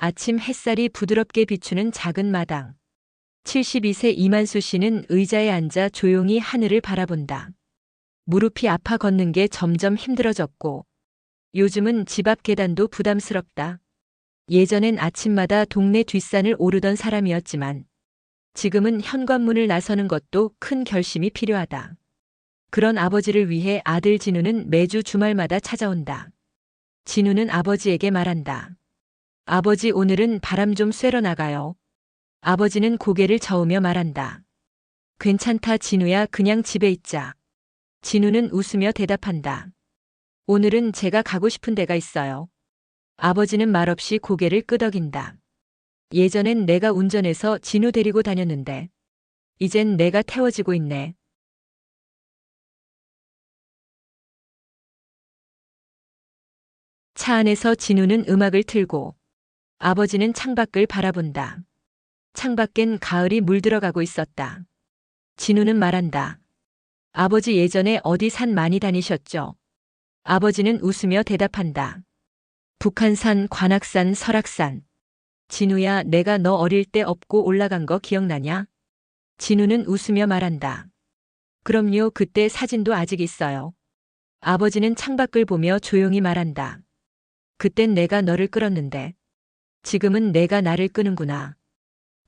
아침 햇살이 부드럽게 비추는 작은 마당. 72세 이만수 씨는 의자에 앉아 조용히 하늘을 바라본다. 무릎이 아파 걷는 게 점점 힘들어졌고, 요즘은 집 앞 계단도 부담스럽다. 예전엔 아침마다 동네 뒷산을 오르던 사람이었지만, 지금은 현관문을 나서는 것도 큰 결심이 필요하다. 그런 아버지를 위해 아들 진우는 매주 주말마다 찾아온다. 진우는 아버지에게 말한다. 아버지, 오늘은 바람 좀 쐬러 나가요. 아버지는 고개를 저으며 말한다. 괜찮다 진우야, 그냥 집에 있자. 진우는 웃으며 대답한다. 오늘은 제가 가고 싶은 데가 있어요. 아버지는 말없이 고개를 끄덕인다. 예전엔 내가 운전해서 진우 데리고 다녔는데, 이젠 내가 태워지고 있네. 차 안에서 진우는 음악을 틀고, 아버지는 창밖을 바라본다. 창밖엔 가을이 물들어가고 있었다. 진우는 말한다. 아버지, 예전에 어디 산 많이 다니셨죠? 아버지는 웃으며 대답한다. 북한산, 관악산, 설악산. 진우야, 내가 너 어릴 때 업고 올라간 거 기억나냐? 진우는 웃으며 말한다. 그럼요, 그때 사진도 아직 있어요. 아버지는 창밖을 보며 조용히 말한다. 그땐 내가 너를 끌었는데, 지금은 내가 나를 끄는구나.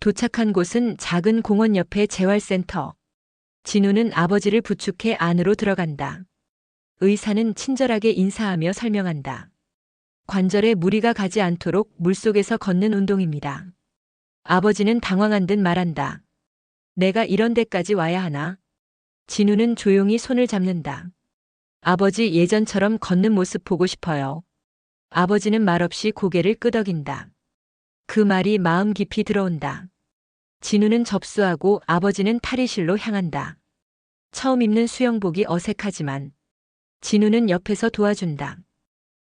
도착한 곳은 작은 공원 옆의 재활센터. 진우는 아버지를 부축해 안으로 들어간다. 의사는 친절하게 인사하며 설명한다. 관절에 무리가 가지 않도록 물속에서 걷는 운동입니다. 아버지는 당황한 듯 말한다. 내가 이런 데까지 와야 하나? 진우는 조용히 손을 잡는다. 아버지, 예전처럼 걷는 모습 보고 싶어요. 아버지는 말없이 고개를 끄덕인다. 그 말이 마음 깊이 들어온다. 진우는 접수하고 아버지는 탈의실로 향한다. 처음 입는 수영복이 어색하지만 진우는 옆에서 도와준다.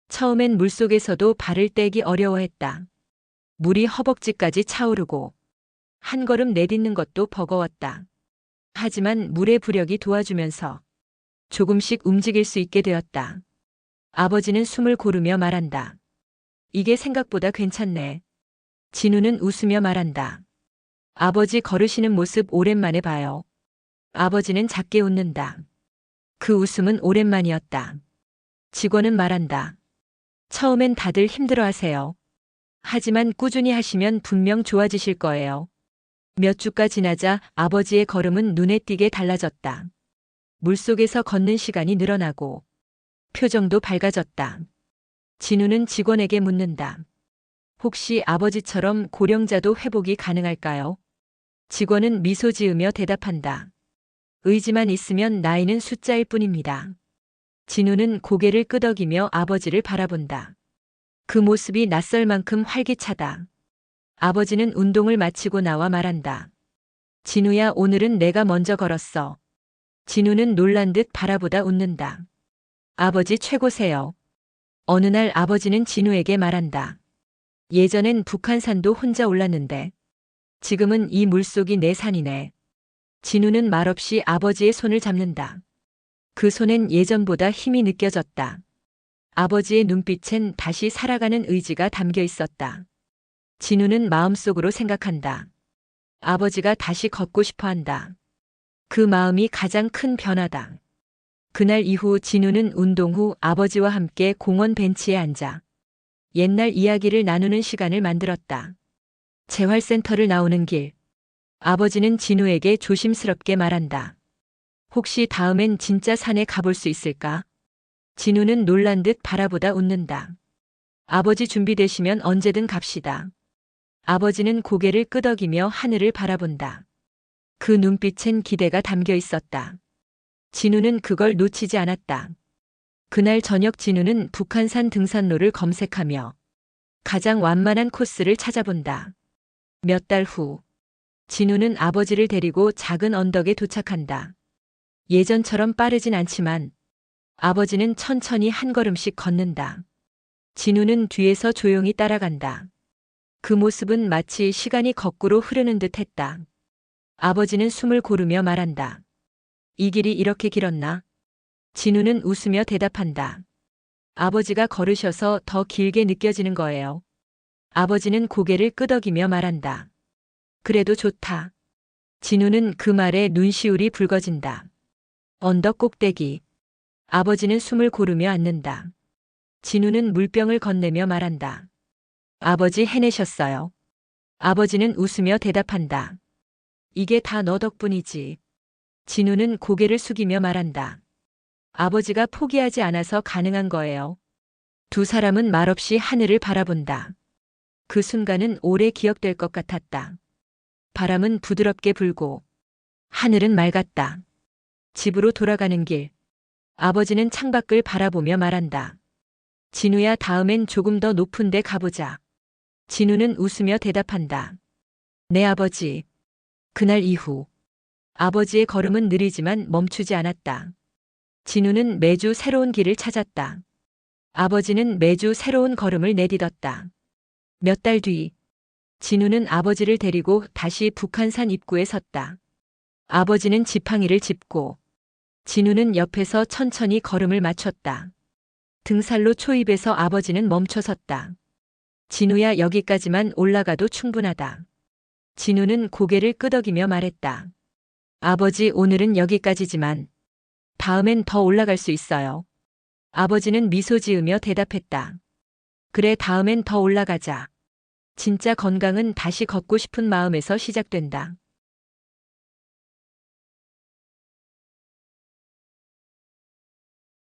처음엔 물속에서도 발을 떼기 어려워했다. 물이 허벅지까지 차오르고 한 걸음 내딛는 것도 버거웠다. 하지만 물의 부력이 도와주면서 조금씩 움직일 수 있게 되었다. 아버지는 숨을 고르며 말한다. 이게 생각보다 괜찮네. 진우는 웃으며 말한다. 아버지, 걸으시는 모습 오랜만에 봐요. 아버지는 작게 웃는다. 그 웃음은 오랜만이었다. 직원은 말한다. 처음엔 다들 힘들어하세요. 하지만 꾸준히 하시면 분명 좋아지실 거예요. 몇 주가 지나자 아버지의 걸음은 눈에 띄게 달라졌다. 물속에서 걷는 시간이 늘어나고 표정도 밝아졌다. 진우는 직원에게 묻는다. 혹시 아버지처럼 고령자도 회복이 가능할까요? 직원은 미소 지으며 대답한다. 의지만 있으면 나이는 숫자일 뿐입니다. 진우는 고개를 끄덕이며 아버지를 바라본다. 그 모습이 낯설 만큼 활기차다. 아버지는 운동을 마치고 나와 말한다. 진우야, 오늘은 내가 먼저 걸었어. 진우는 놀란 듯 바라보다 웃는다. 아버지 최고세요. 어느 날 아버지는 진우에게 말한다. 예전엔 북한산도 혼자 올랐는데 지금은 이 물속이 내 산이네. 진우는 말없이 아버지의 손을 잡는다. 그 손엔 예전보다 힘이 느껴졌다. 아버지의 눈빛엔 다시 살아가는 의지가 담겨 있었다. 진우는 마음속으로 생각한다. 아버지가 다시 걷고 싶어 한다. 그 마음이 가장 큰 변화다. 그날 이후 진우는 운동 후 아버지와 함께 공원 벤치에 앉아 옛날 이야기를 나누는 시간을 만들었다. 재활센터를 나오는 길. 아버지는 진우에게 조심스럽게 말한다. 혹시 다음엔 진짜 산에 가볼 수 있을까? 진우는 놀란 듯 바라보다 웃는다. 아버지 준비되시면 언제든 갑시다. 아버지는 고개를 끄덕이며 하늘을 바라본다. 그 눈빛엔 기대가 담겨 있었다. 진우는 그걸 놓치지 않았다. 그날 저녁 진우는 북한산 등산로를 검색하며 가장 완만한 코스를 찾아본다. 몇 달 후, 진우는 아버지를 데리고 작은 언덕에 도착한다. 예전처럼 빠르진 않지만 아버지는 천천히 한 걸음씩 걷는다. 진우는 뒤에서 조용히 따라간다. 그 모습은 마치 시간이 거꾸로 흐르는 듯 했다. 아버지는 숨을 고르며 말한다. 이 길이 이렇게 길었나? 진우는 웃으며 대답한다. 아버지가 걸으셔서 더 길게 느껴지는 거예요. 아버지는 고개를 끄덕이며 말한다. 그래도 좋다. 진우는 그 말에 눈시울이 붉어진다. 언덕 꼭대기. 아버지는 숨을 고르며 앉는다. 진우는 물병을 건네며 말한다. 아버지 해내셨어요. 아버지는 웃으며 대답한다. 이게 다 너 덕분이지. 진우는 고개를 숙이며 말한다. 아버지가 포기하지 않아서 가능한 거예요. 두 사람은 말없이 하늘을 바라본다. 그 순간은 오래 기억될 것 같았다. 바람은 부드럽게 불고 하늘은 맑았다. 집으로 돌아가는 길. 아버지는 창밖을 바라보며 말한다. 진우야, 다음엔 조금 더 높은 데 가보자. 진우는 웃으며 대답한다. 네, 아버지. 그날 이후 아버지의 걸음은 느리지만 멈추지 않았다. 진우는 매주 새로운 길을 찾았다. 아버지는 매주 새로운 걸음을 내딛었다. 몇 달 뒤, 진우는 아버지를 데리고 다시 북한산 입구에 섰다. 아버지는 지팡이를 짚고, 진우는 옆에서 천천히 걸음을 맞췄다. 등살로 초입에서 아버지는 멈춰섰다. 진우야, 여기까지만 올라가도 충분하다. 진우는 고개를 끄덕이며 말했다. 아버지, 오늘은 여기까지지만 다음엔 더 올라갈 수 있어요. 아버지는 미소 지으며 대답했다. 그래, 다음엔 더 올라가자. 진짜 건강은 다시 걷고 싶은 마음에서 시작된다.